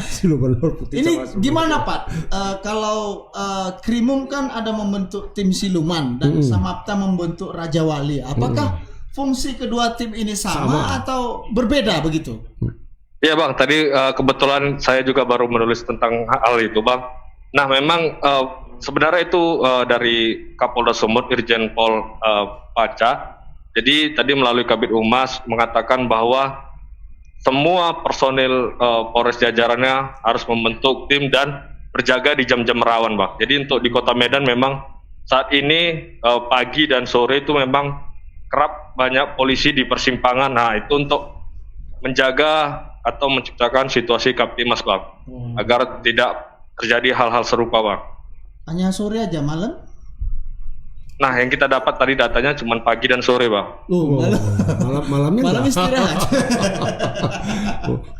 Siluman ular putih. Ini gimana Pak? Kalau Krimum kan ada membentuk tim siluman dan Samapta membentuk Raja Wali. Apakah fungsi kedua tim ini sama atau berbeda begitu? Iya bang, tadi kebetulan saya juga baru menulis tentang hal itu bang. Nah memang sebenarnya itu dari Kapolda Sumut Irjen Pol Paca. Jadi tadi melalui Kabid Humas mengatakan bahwa semua personil Polres jajarannya harus membentuk tim dan berjaga di jam-jam rawan bang. Jadi untuk di Kota Medan memang saat ini pagi dan sore itu memang kerap banyak polisi di persimpangan. Nah itu untuk menjaga atau menciptakan situasi Kaptimas bang, agar tidak terjadi hal-hal serupa bang. Hanya sore aja, malam? Nah yang kita dapat tadi datanya cuma pagi dan sore bang. Malamnya malam istirahat.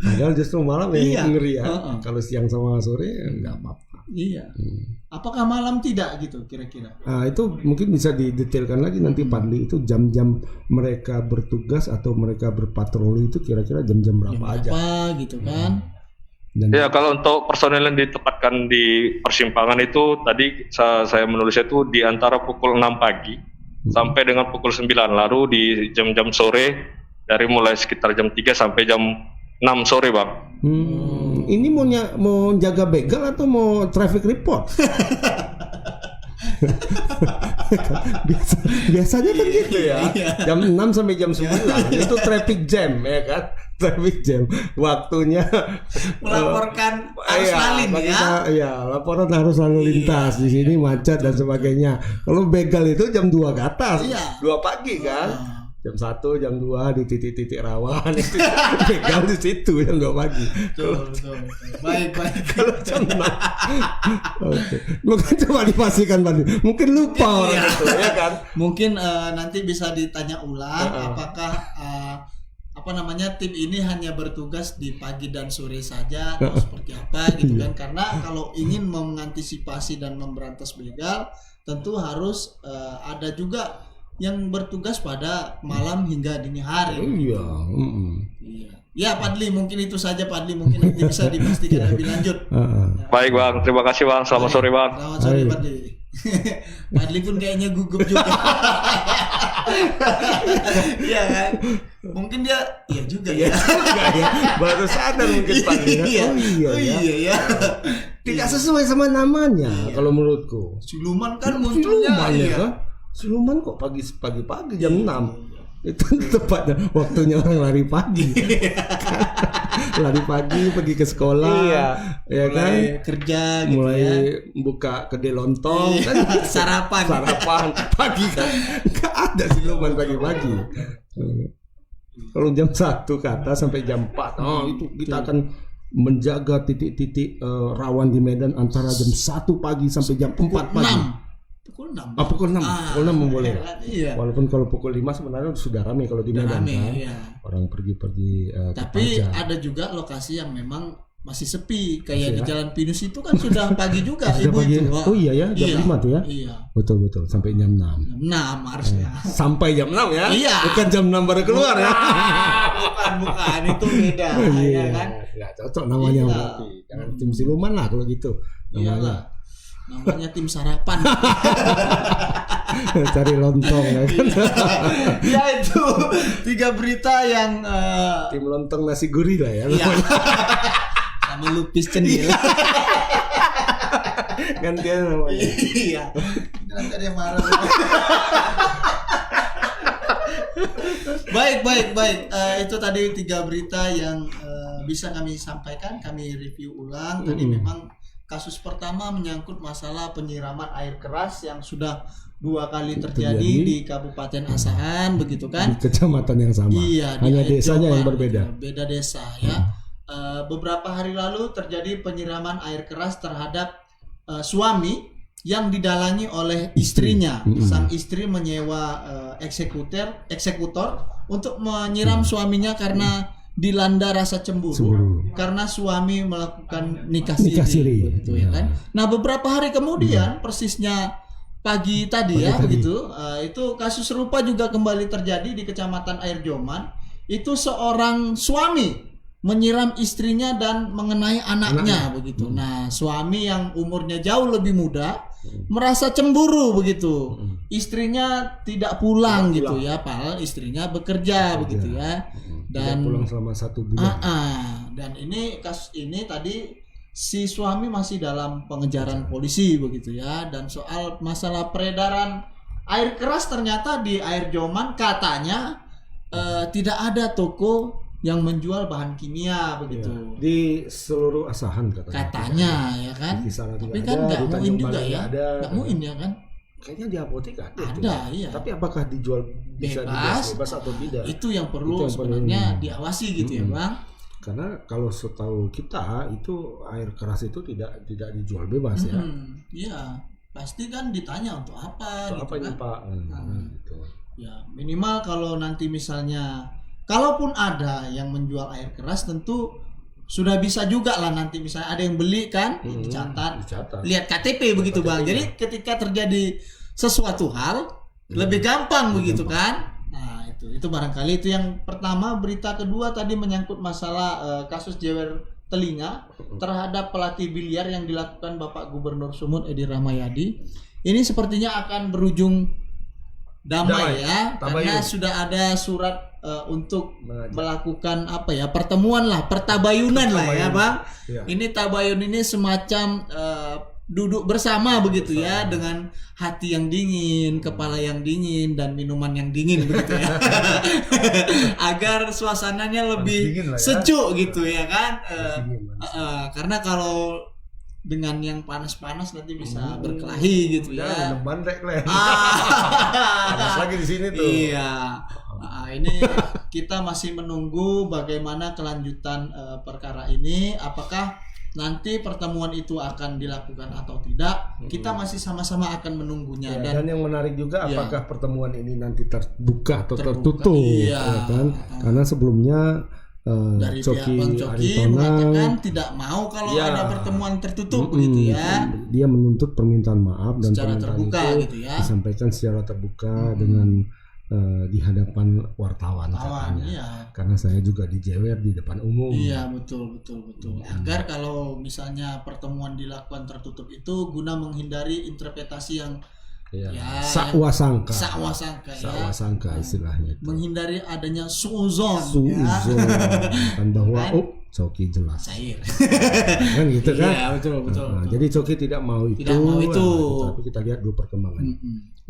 Padahal justru malam yang ngeri ya. Kalau siang sama sore nggak apa-apa. Iya. Apakah malam tidak gitu kira-kira? Nah, itu mungkin bisa didetailkan lagi nanti Padli, itu jam-jam mereka bertugas atau mereka berpatroli itu kira-kira jam-jam berapa aja? Gitu kan? Ya kalau untuk personel yang ditempatkan di persimpangan itu tadi saya menulisnya itu di antara pukul 6 pagi sampai dengan pukul 9, lalu di jam-jam sore dari mulai sekitar jam 3 sampai jam 6 sore bang. Ini mau jaga begal atau mau traffic report? Biasanya kan gitu ya. Jam 6 sampai jam 9 itu traffic jam ya kan. Traffic jam. Waktunya melaporkan arus lalu ya. Iya, laporan harus lalu lintas di sini macet dan sebagainya. Kalau begal itu jam 2 ke atas. 2 pagi kan. Jam 1, jam 2 di titik-titik rawan itu begal di situ jam 2 pagi. Betul. Baik. Kalau jam 6. Oke. Mungkin coba dipastikan Bang. Mungkin lupa orang itu ya kan. Mungkin nanti bisa ditanya ulang apakah tim ini hanya bertugas di pagi dan sore saja atau seperti apa gitu kan, karena kalau ingin mengantisipasi dan memberantas begal tentu harus ada juga yang bertugas pada malam hingga dini hari. Iya. Ya Padli, mungkin itu saja Padli, mungkin nanti bisa dipastikan lebih lanjut. Baik bang, terima kasih bang, selamat sore bang. Selamat sore Padli. Padli pun kayaknya gugup juga. Iya kan? Mungkin dia juga ya. Baru sadar mungkin Padli. Oh iya ya. Tidak sesuai sama namanya kalau menurutku. Siluman kan munculnya Siluman kok pagi-pagi jam 6. Itu tepatnya waktunya orang lari pagi. Lari pagi pergi ke sekolah, ya kan, kerja gitu, mulai buka kedai lontong, sarapan pagi kan, nggak ada siluman pagi-pagi. Kalau jam 1 ke atas sampai jam 4, itu kita akan menjaga titik-titik rawan di Medan antara jam 1 pagi sampai jam 4 pagi. Pukul 6 boleh. Iya. Walaupun kalau pukul 5 sebenarnya sudah ramai kalau di Medan kan. Orang pergi-pergi tapi ada juga lokasi yang memang masih sepi, kayak di Jalan Pinus itu kan sudah pagi juga Ibu itu. Oh iya ya, jam 5 tuh ya. Iya. Betul sampai jam 6. Jam 6 harusnya. Sampai jam 6 ya. Iya. Bukan jam 6 baru keluar ya. Bukan itu beda ya kan. Enggak cocok namanya berarti. Jangan tim siluman lah kalau gitu namanya. Namanya tim sarapan. Cari lontong ya kan. Ya itu 3 berita yang tim lontong nasi gurih lah ya. melupis jendela. Gantian namanya. Iya. Nanti ada yang marah. Baik. Itu tadi 3 berita yang bisa kami sampaikan, kami review ulang. Tadi memang kasus pertama menyangkut masalah penyiraman air keras yang sudah 2 kali terjadi di Kabupaten Asahan, begitu kan? Di kecamatan yang sama. Iya, hanya desanya yang berbeda. Beda desa ya. Beberapa hari lalu terjadi penyiraman air keras terhadap suami yang didalangi oleh istrinya. Sang istri menyewa eksekutor untuk menyiram suaminya karena dilanda rasa cemburu. Karena suami melakukan nikah siri. Begitu ya kan. Nah, beberapa hari kemudian persisnya pagi tadi begitu, itu kasus serupa juga kembali terjadi di Kecamatan Air Joman. Itu seorang suami menyiram istrinya dan mengenai anaknya begitu. Nah, suami yang umurnya jauh lebih muda merasa cemburu begitu. Istrinya tidak pulang gitu ya, padahal istrinya bekerja begitu ya. Dan tidak pulang selama 1 bulan. Dan ini kasus ini tadi si suami masih dalam pengejaran polisi begitu ya. Dan soal masalah peredaran air keras, ternyata di Air Joman katanya tidak ada toko yang menjual bahan kimia begitu. Di seluruh Asahan katanya ya kan. Tapi kan nggak muin juga ya. Nggak muin ya kan. Kayaknya di apotek ada. Iya. Tapi apakah dijual bisa bebas atau tidak? Itu yang perlu sebenarnya diawasi gitu ya Bang. Karena kalau setahu kita itu air keras itu tidak dijual bebas ya. Iya. Pasti kan ditanya untuk apa untuk gitu apa kan. Pak? Gitu. Ya minimal kalau nanti misalnya kalaupun ada yang menjual air keras, tentu sudah bisa juga lah nanti misalnya ada yang beli kan, dicatat. Lihat KTP begitu Bang. Jadi ketika terjadi sesuatu hal lebih gampang begitu kan. Nah, itu barangkali itu yang pertama. Berita kedua tadi menyangkut masalah kasus jewer telinga terhadap pelatih biliar yang dilakukan Bapak Gubernur Sumut Edi Rahmayadi. Ini sepertinya akan berujung damai ya, karena sudah ada surat untuk melakukan pertabayunan lah ya Bang. Ini tabayun ini semacam duduk bersama begitu ya, dengan hati yang dingin, kepala yang dingin, dan minuman yang dingin begitu ya. Agar suasananya lebih sejuk gitu ya kan. Karena kalau dengan yang panas-panas nanti bisa berkelahi gitu ya. Bandrek lah. Panas lagi di sini tuh. Iya. Ini kita masih menunggu bagaimana kelanjutan perkara ini. Apakah nanti pertemuan itu akan dilakukan atau tidak? Kita masih sama-sama akan menunggunya. Dan yang menarik juga apakah pertemuan ini nanti terbuka atau tertutup? Iya. Ya kan? Karena sebelumnya dari Coki Bang Coki mengatakan tidak mau kalau ada pertemuan tertutup begitu ya. Dia menuntut permintaan maaf dan secara terbuka itu gitu ya. disampaikan secara terbuka dengan di hadapan wartawan katanya. Iya. Karena saya juga dijewer di depan umum. Iya, betul. Agar kalau misalnya pertemuan dilakukan tertutup itu guna menghindari interpretasi yang sakwa sangka istilahnya itu. Menghindari adanya suuzon kan bahwa Coki jelas cair. Kan gitu kan? Iya, betul. Jadi Coki tidak mau itu. Tapi kita lihat dulu perkembangan.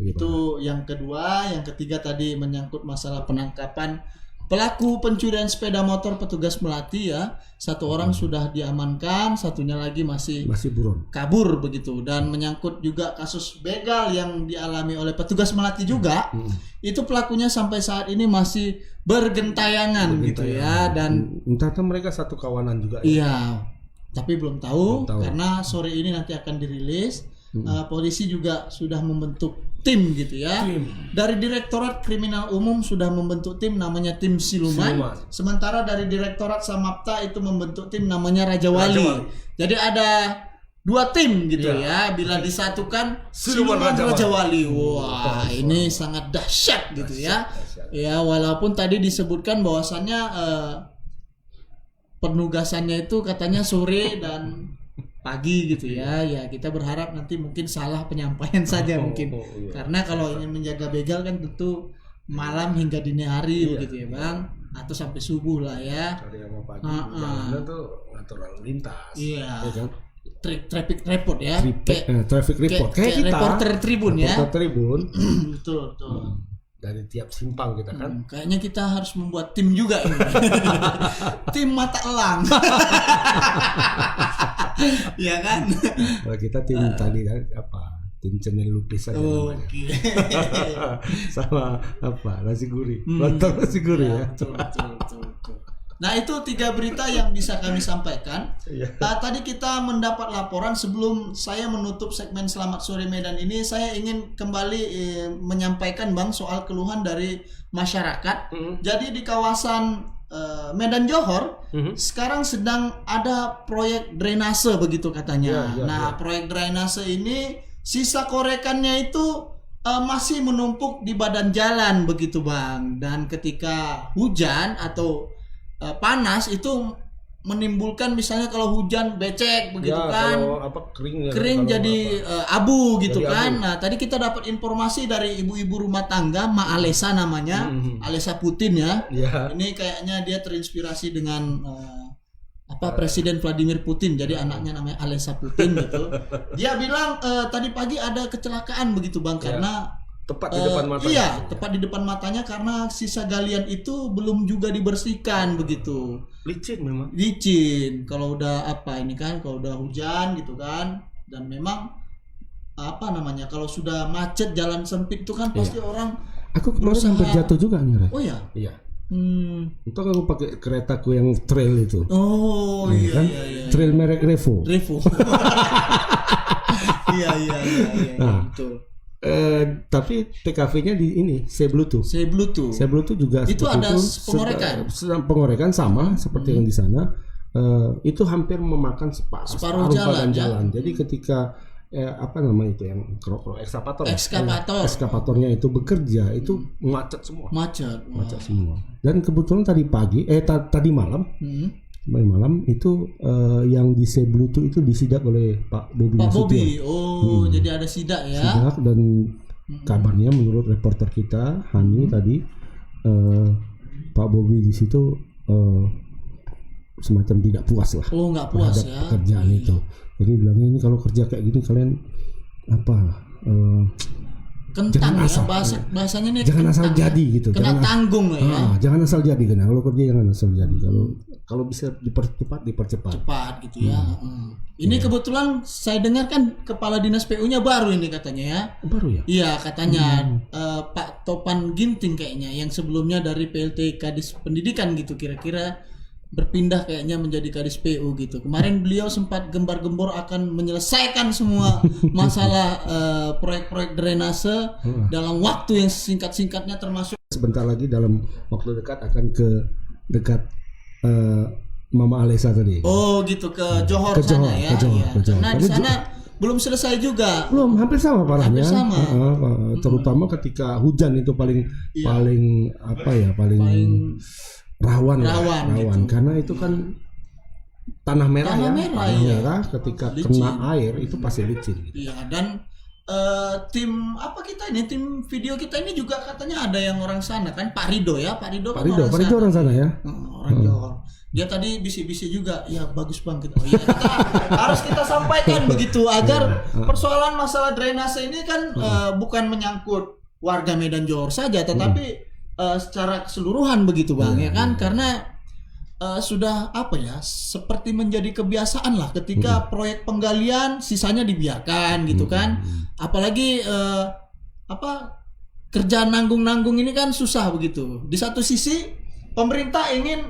Itu yang kedua. Yang ketiga tadi menyangkut masalah penangkapan pelaku pencurian sepeda motor petugas Melati ya. 1 orang sudah diamankan, satunya lagi masih buron, kabur begitu. Dan menyangkut juga kasus begal yang dialami oleh petugas Melati juga. Itu pelakunya sampai saat ini masih bergentayangan gitu ya. Dan entah mereka satu kawanan juga. Iya. Tapi belum tahu karena sore ini nanti akan dirilis. Polisi juga sudah membentuk tim gitu ya. Dari Direktorat Kriminal Umum sudah membentuk tim namanya tim Siluman. Sementara dari Direktorat Samapta itu membentuk tim namanya Raja Wali. Jadi ada 2 tim gitu ya. Bila disatukan Siluman Raja Wali. Wah, ini sangat dahsyat gitu ya. Ya, walaupun tadi disebutkan bahwasannya penugasannya itu katanya sore dan pagi gitu ya. Ya kita berharap nanti mungkin salah penyampaian saja mungkin. Karena kalau ingin menjaga begal kan tentu malam hingga dini hari begitu ya Bang. atau sampai subuh lah ya. Dari awal pagi jalanan tuh ngatur lalu lintas. Iya. Ya kan? Traffic report ya. Traffic report. Kayak kita. Reporter Tribun ya. Reporter Tribun. Betul. Dari tiap simpang kita kan. Kayaknya kita harus membuat tim juga ini. Tim mata elang. Iya kan? Kalau kita tim tadi kan tim cenil lupis aja namanya. Sama nasi gurih. Lontong nasi gurih ya. Betul. Nah, itu 3 berita yang bisa kami sampaikan. Tadi kita mendapat laporan. Sebelum saya menutup segmen Selamat Sore Medan ini, saya ingin kembali menyampaikan Bang soal keluhan dari masyarakat. Jadi di kawasan Medan Johor sekarang sedang ada proyek drainase begitu katanya. Proyek drainase ini sisa korekannya itu masih menumpuk di badan jalan begitu Bang. Dan ketika hujan atau panas itu menimbulkan, misalnya kalau hujan becek begitu kan, kering jadi abu gitu kan. Nah, tadi kita dapat informasi dari ibu-ibu rumah tangga, Ma Alesa namanya, Alesa Putin ya. Ini kayaknya dia terinspirasi dengan Presiden Vladimir Putin, jadi anaknya namanya Alesa Putin gitu. Dia bilang tadi pagi ada kecelakaan begitu Bang, karena tepat di depan matanya. Iya, tepat di depan matanya karena sisa galian itu belum juga dibersihkan begitu. Licin memang. Licin. Kalau udah kalau udah hujan gitu kan, dan memang kalau sudah macet jalan sempit itu kan pasti orang. Aku kemarin sampai jatuh juga nih. Oh ya? Iya. Itu aku pakai keretaku yang trail itu. Oh iya. Trail merek Revo. Iya. Betul. Tapi PKV-nya di ini Seblutu juga itu ada pengorekan. Pengorekan sama seperti yang di sana. Itu hampir memakan separuh jalan. Jadi ketika itu yang ekskavatornya itu bekerja, itu macet semua. Macet semua. Dan kebetulan tadi malam itu yang di Seblutu itu disidak oleh Pak Bobi. Jadi ada sidak ya. Sidak, dan kabarnya menurut reporter kita Hani tadi Pak Bobi di situ semacam tidak puas lah. Nggak puas ya pekerjaan itu. Jadi bilangnya ini kalau kerja kayak gini kalian kentang ya, bahasanya nih jangan asal jadi gitu. Kena tanggung lah ya. Jangan asal jadi kan. Kalau kerja jangan asal jadi. Kalau bisa dipercepat gitu ya. Ini kebetulan saya dengar kan Kepala Dinas PU-nya baru ini katanya ya. Baru ya? Iya katanya Pak Topan Ginting kayaknya, yang sebelumnya dari PLT Kadis Pendidikan gitu, kira-kira berpindah kayaknya menjadi Kadis PU gitu. Kemarin beliau sempat gembar-gembor akan menyelesaikan semua masalah proyek-proyek drainase dalam waktu yang singkat-singkatnya, termasuk sebentar lagi dalam waktu dekat akan ke dekat Mama Alesa tadi. Oh gitu, ke Johor sana ya. Nah di sana belum selesai juga. Belum, hampir sama parahnya. Hampir sama. Terutama ketika hujan itu paling rawan gitu. Karena itu kan tanah merah ketika licin. Kena air itu pasti licin gitu. Iya, dan tim video kita ini juga katanya ada yang orang sana kan, Pak Rido orang sana ya. Orang Johor. Dia tadi bisi-bisi juga, ya bagus Bang gitu. Harus kita sampaikan begitu agar persoalan masalah drainase ini kan bukan menyangkut warga Medan Johor saja, tetapi secara keseluruhan begitu Bang ya kan, karena sudah seperti menjadi kebiasaan lah ketika proyek penggalian sisanya dibiarkan gitu kan, apalagi kerja nanggung-nanggung ini kan susah begitu. Di satu sisi pemerintah ingin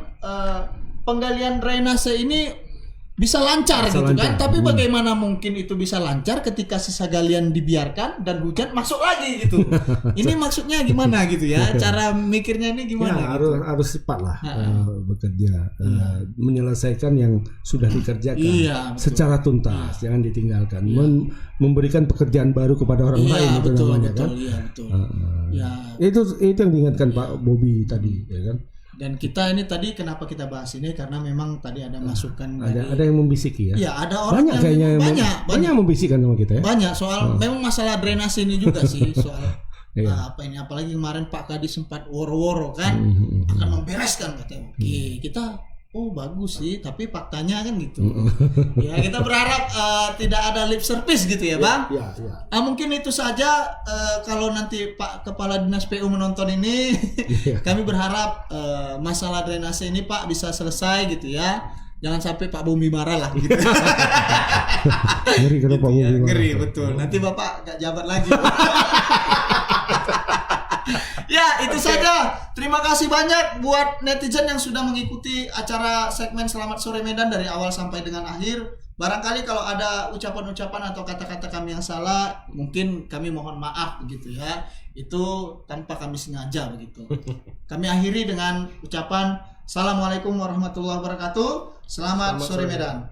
penggalian drainase ini bisa lancar gitu kan, tapi bagaimana mungkin itu bisa lancar ketika sisa galian dibiarkan dan hujan masuk lagi gitu. Ini maksudnya gimana gitu ya, cara mikirnya ini gimana ya, harus cepat lah bekerja, menyelesaikan yang sudah dikerjakan secara tuntas, jangan ditinggalkan, memberikan pekerjaan baru kepada orang lain, itu namanya kan. Itu yang diingatkan Pak Bobi tadi ya kan. Dan kita ini tadi kenapa kita bahas ini, karena memang tadi ada masukan ada yang membisiki ya. Iya, ada orang banyak yang membisikkan sama kita ya. Banyak soal memang masalah drainase ini juga sih soal apa ini, apalagi kemarin Pak Kadis sempat woro-woro kan akan membereskan katanya. Oke, kita bagus sih, tapi faktanya kan gitu. Ya kita berharap tidak ada lip service gitu ya Bang. Mungkin itu saja, kalau nanti Pak Kepala Dinas PU menonton ini kami berharap masalah drainase ini Pak bisa selesai gitu ya. Jangan sampai Pak Bumi marah lah gitu. Ngeri kalau Pak Bumi marah. Ngeri betul. Nanti Bapak gak jabat lagi. Ya, itu saja. Terima kasih banyak buat netizen yang sudah mengikuti acara segmen Selamat Sore Medan dari awal sampai dengan akhir. Barangkali kalau ada ucapan-ucapan atau kata-kata kami yang salah, mungkin kami mohon maaf begitu ya. Itu tanpa kami sengaja begitu. Kami akhiri dengan ucapan Assalamualaikum warahmatullahi wabarakatuh. Selamat sore Medan.